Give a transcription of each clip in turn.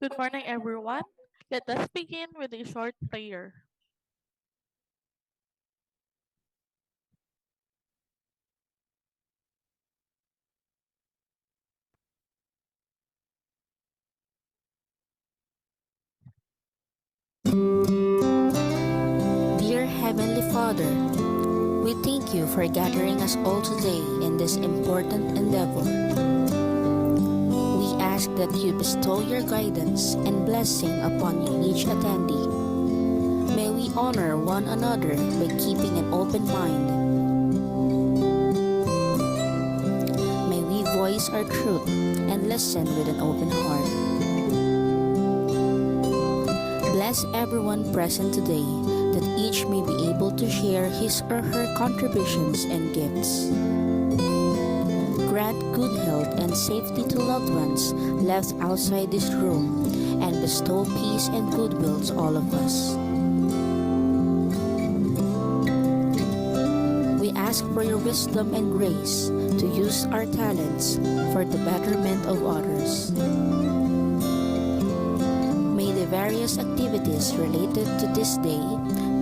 Good morning, everyone. Let us begin with a short prayer. Dear Heavenly Father, we thank you for gathering us all today in this important endeavor. We ask that you bestow your guidance and blessing upon each attendee. May we honor one another by keeping an open mind. May we voice our truth and listen with an open heart. Bless everyone present today, that each may be able to share his or her contributions and gifts. Grant good health and safety to loved ones left outside this room, and bestow peace and goodwill to all of us. We ask for your wisdom and grace to use our talents for the betterment of others. May the various activities related to this day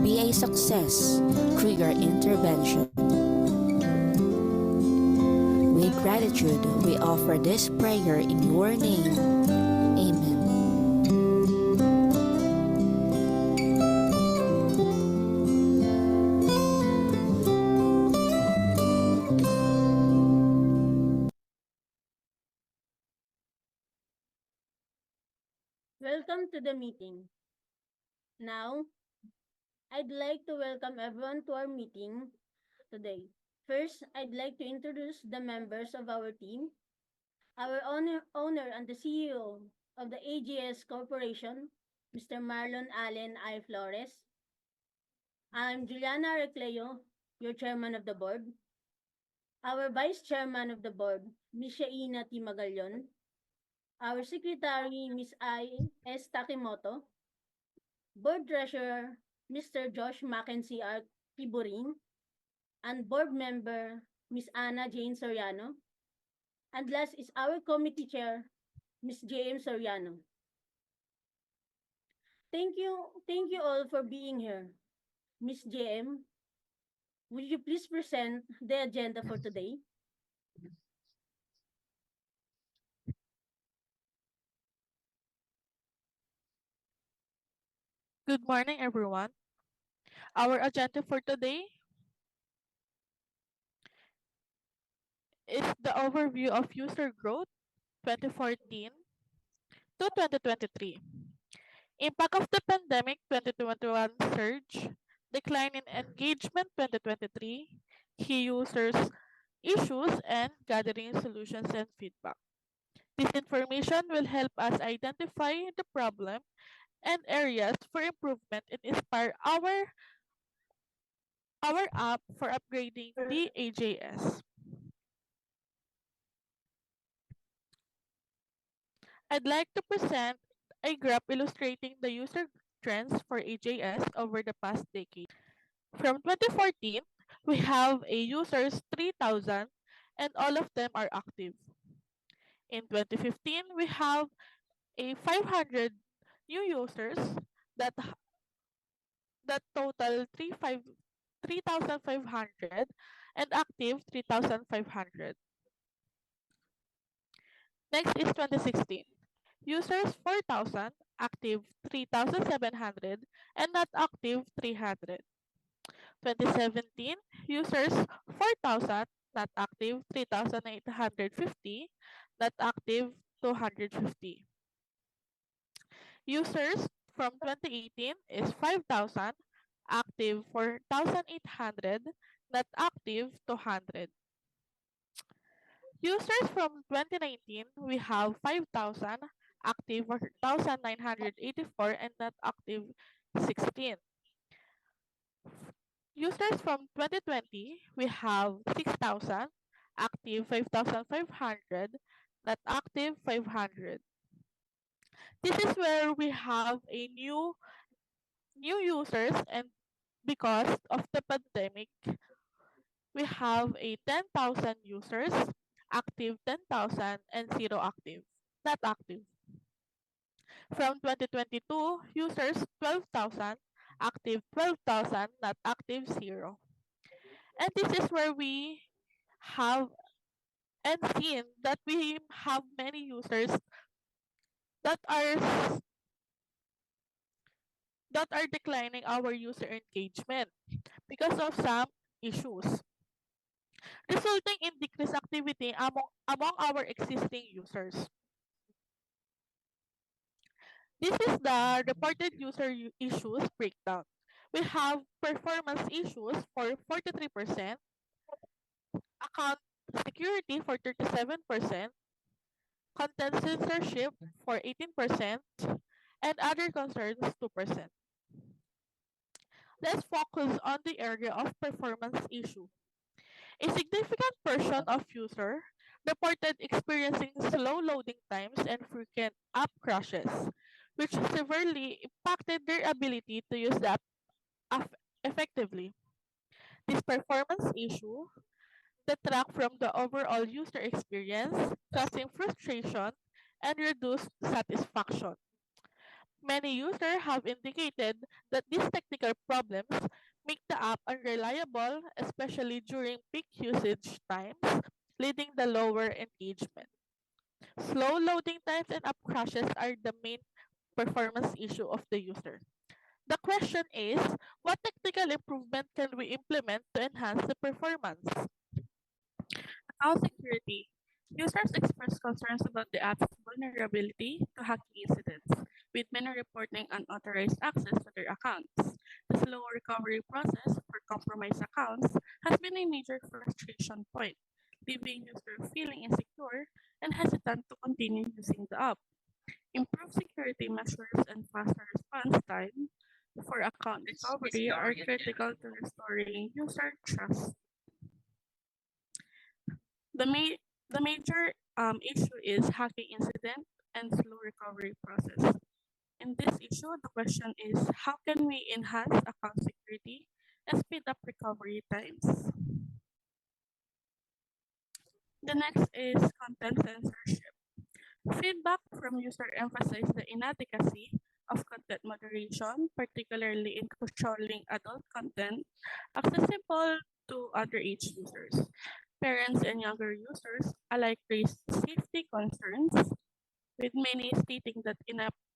be a success through your intervention. With gratitude, we offer this prayer in your name. Amen. Welcome to the meeting. Now, I'd like to welcome everyone to our meeting today. First, I'd like to introduce the members of our team. Our owner and the CEO of the AGS Corporation, Mr. Marlon Allen I. Flores. I'm Juliana Recleo, your chairman of the board. Our vice chairman of the board, Ms. Shaina T. Magallaon. Our secretary, Ms. I. S. Takimoto. Board Treasurer, Mr. Josh Mackenzie R. Kiburing, and Board Member, Ms. Anna Jane Soriano. And last is our Committee Chair, Ms. J.M. Soriano. Thank you all for being here. Ms. J.M., would you please present the agenda for today? Good morning, everyone. Our agenda for today is the overview of user growth 2014 to 2023, impact of the pandemic 2021 surge, decline in engagement 2023, key users issues, and gathering solutions and feedback. This information will help us identify the problem and areas for improvement and inspire our app for upgrading the AJS. I'd like to present a graph illustrating the user trends for AJS over the past decade. From 2014, we have a users 3,000 and all of them are active. In 2015, we have a 500 new users that total 3,500 and active 3,500. Next is 2016. Users 4,000, active 3,700, and not active 300. 2017, users 4,000, not active 3,850, not active 250. Users from 2018 is 5,000, active 4,800, not active 200. Users from 2019, we have 5,000, active 4,984, and not active 16. Users from 2020, we have 6,000, active 5,500, not active 500. This is where we have a new users, and because of the pandemic, we have a 10,000 users, active 10,000, and zero active, not active. From 2022, users 12,000, active 12,000, not active 0. And this is where we have and seen that we have many users that are declining our user engagement because of some issues, resulting in decreased activity among our existing users. This is the reported issues breakdown. We have performance issues for 43%, account security for 37%, content censorship for 18%, and other concerns 2%. Let's focus on the area of performance issue. A significant portion of users reported experiencing slow loading times and frequent app crashes, which severely impacted their ability to use the app effectively. This performance issue detract from the overall user experience, causing frustration and reduced satisfaction. Many users have indicated that these technical problems make the app unreliable, especially during peak usage times, leading to lower engagement. Slow loading times and app crashes are the main performance issue of the user. The question is, what technical improvement can we implement to enhance the performance? Account security. Users express concerns about the app's vulnerability to hacking incidents, with many reporting unauthorized access to their accounts. The slow recovery process for compromised accounts has been a major frustration point, leaving users feeling insecure and hesitant to continue using the app. Improved security measures and faster response time for account recovery are critical to restoring user trust. The, ma- the major issue is hacking incident and slow recovery process. In this issue, the question is how can we enhance account security and speed up recovery times? The next is content censorship. Feedback from user emphasized the inadequacy of content moderation, particularly in controlling adult content accessible to underage users. Parents and younger users alike raised safety concerns, with many stating that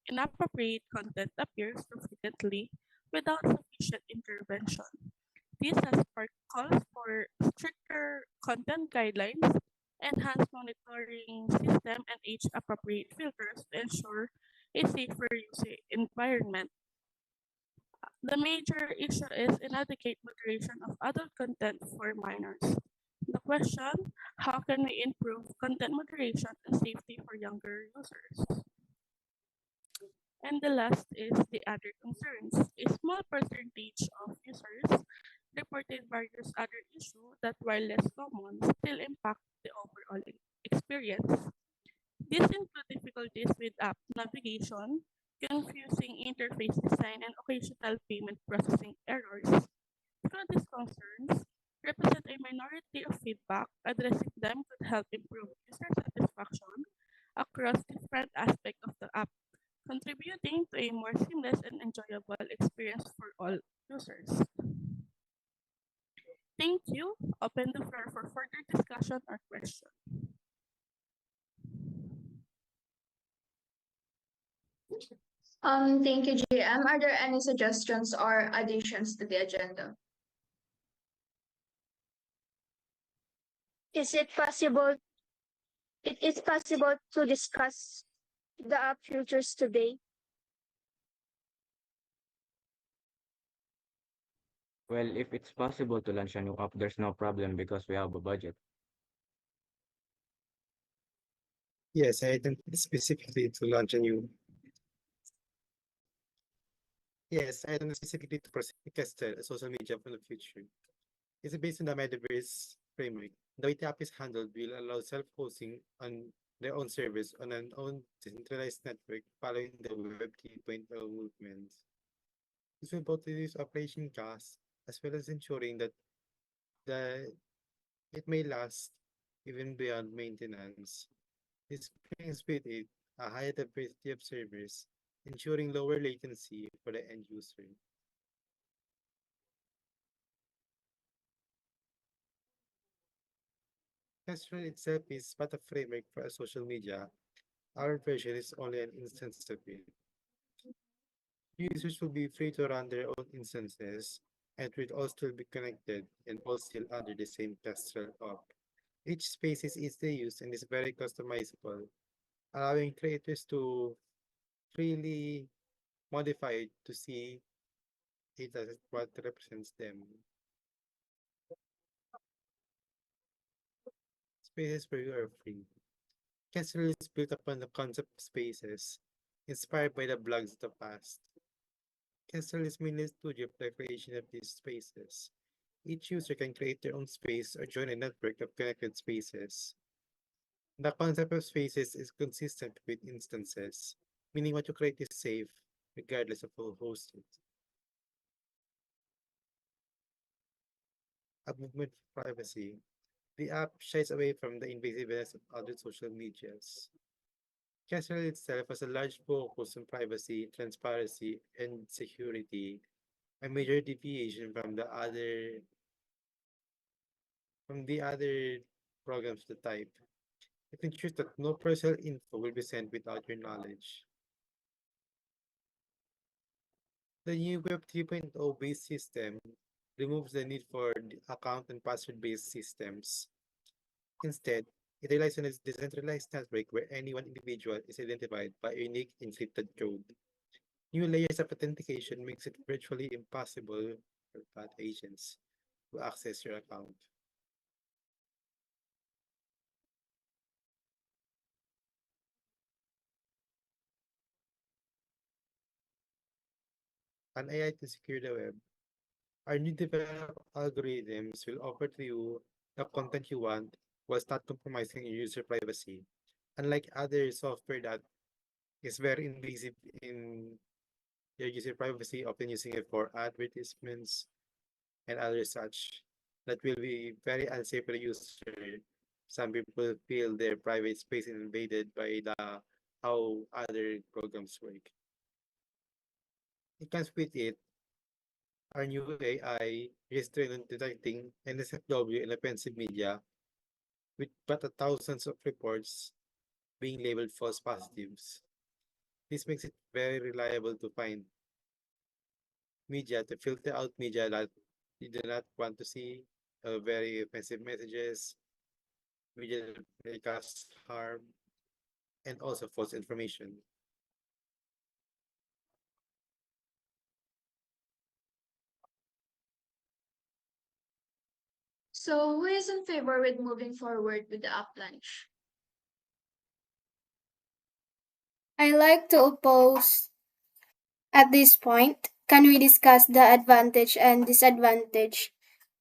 inappropriate content appears too frequently without sufficient intervention. This has sparked calls for stricter content guidelines, enhanced monitoring system, and age-appropriate filters to ensure a safer use environment. The major issue is inadequate moderation of adult content for minors. The question, how can we improve content moderation and safety for younger users? And the last is the other concerns. A small percentage of users reported various other issues that, while less common, still impact the overall experience. These include difficulties with app navigation, confusing interface design, and occasional payment processing errors. Through these concerns, represent a minority of feedback. Addressing them could help improve user satisfaction across different aspects of the app, contributing to a more seamless and enjoyable experience for all users. Thank you. Open the floor for further discussion or question. Thank you, JM. Are there any suggestions or additions to the agenda? Is it possible? It is possible to discuss the app futures today. Well, if it's possible to launch a new app, there's no problem because we have a budget. Yes, I think specifically to launch a new. Yes, I don't specifically to Castel, a social media for the future. It's based on the Metaverse framework. The way the app is handled will allow self-hosting on their own service on an own decentralized network following the Web 3.0 movement. This will both reduce operation costs as well as ensuring that the it may last even beyond maintenance. This brings with it a high diversity of servers ensuring lower latency for the end user. Kestrel itself is but a framework for a social media. Our version is only an instance of it. Users will be free to run their own instances, and will all still be connected and all still under the same Kestrel app. Each space is easily used and is very customizable, allowing creators to freely modify it to see it as what represents them. Spaces where you are free. Kestrel is built upon the concept of spaces, inspired by the blogs of the past. Kestrel is mainly a studio for the creation of these spaces. Each user can create their own space or join a network of connected spaces. The concept of spaces is consistent with instances, meaning what you create is safe, regardless of who hosts it. A movement for privacy. The app shies away from the invasiveness of other social medias. Kestrel itself has a large focus on privacy, transparency, and security, a major deviation from the other programs of the type. It ensures that no personal info will be sent without your knowledge. The new Web 3.0 based system removes the need for the account and password based systems. Instead, it relies on a decentralized network where any one individual is identified by a unique encrypted code. New layers of authentication makes it virtually impossible for bad agents to access your account. An AI to secure the web. Our new developed algorithms will offer to you the content you want while not compromising your user privacy. Unlike other software that is very invasive in your user privacy, often using it for advertisements and other such, that will be very unsafe for the user. Some people feel their private space is invaded by the how other programs work. It comes with it our new AI is trained on detecting NSFW and offensive media with but thousands of reports being labeled false positives. This makes it very reliable to find media to filter out media that you do not want to see, very offensive messages, media that may cause harm, and also false information. So who is in favor with moving forward with the app launch? I like to oppose at this point. Can we discuss the advantage and disadvantage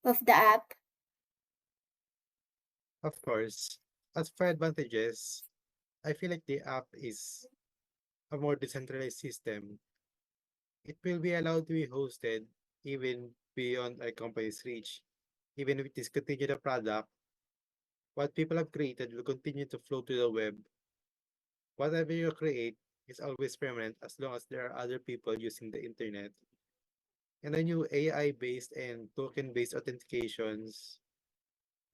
of the app? Of course, as for advantages, I feel like the app is a more decentralized system. It will be allowed to be hosted even beyond a company's reach. Even if it discontinue the product, what people have created will continue to flow to the web. Whatever you create is always permanent as long as there are other people using the internet. And the new AI-based and token-based authentications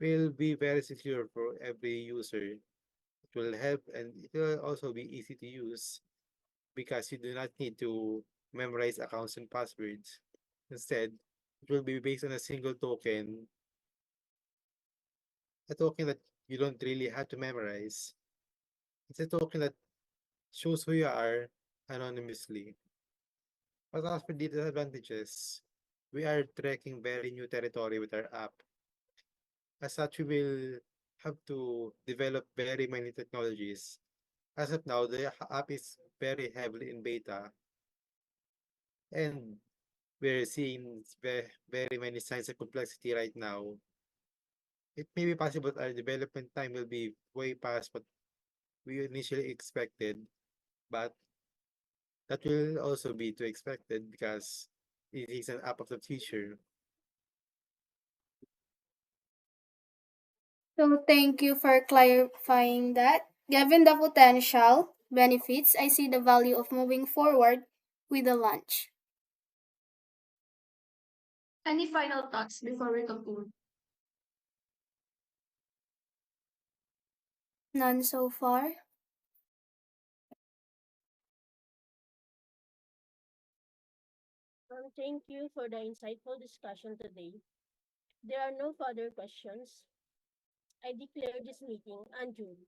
will be very secure for every user. It will help and it will also be easy to use because you do not need to memorize accounts and passwords. Instead, it will be based on a single token, a token that you don't really have to memorize. It's a token that shows who you are anonymously. But as for the disadvantages, we are trekking very new territory with our app. As such, we will have to develop very many technologies. As of now, the app is very heavily in beta, and we're seeing very many signs of complexity right now. It may be possible that our development time will be way past what we initially expected, but that will also be to expected because it is an app of the future. So thank you for clarifying that. Given the potential, benefits, I see the value of moving forward with the launch. Any final thoughts before we conclude? None so far. Thank you for the insightful discussion today. There are no further questions. I declare this meeting adjourned.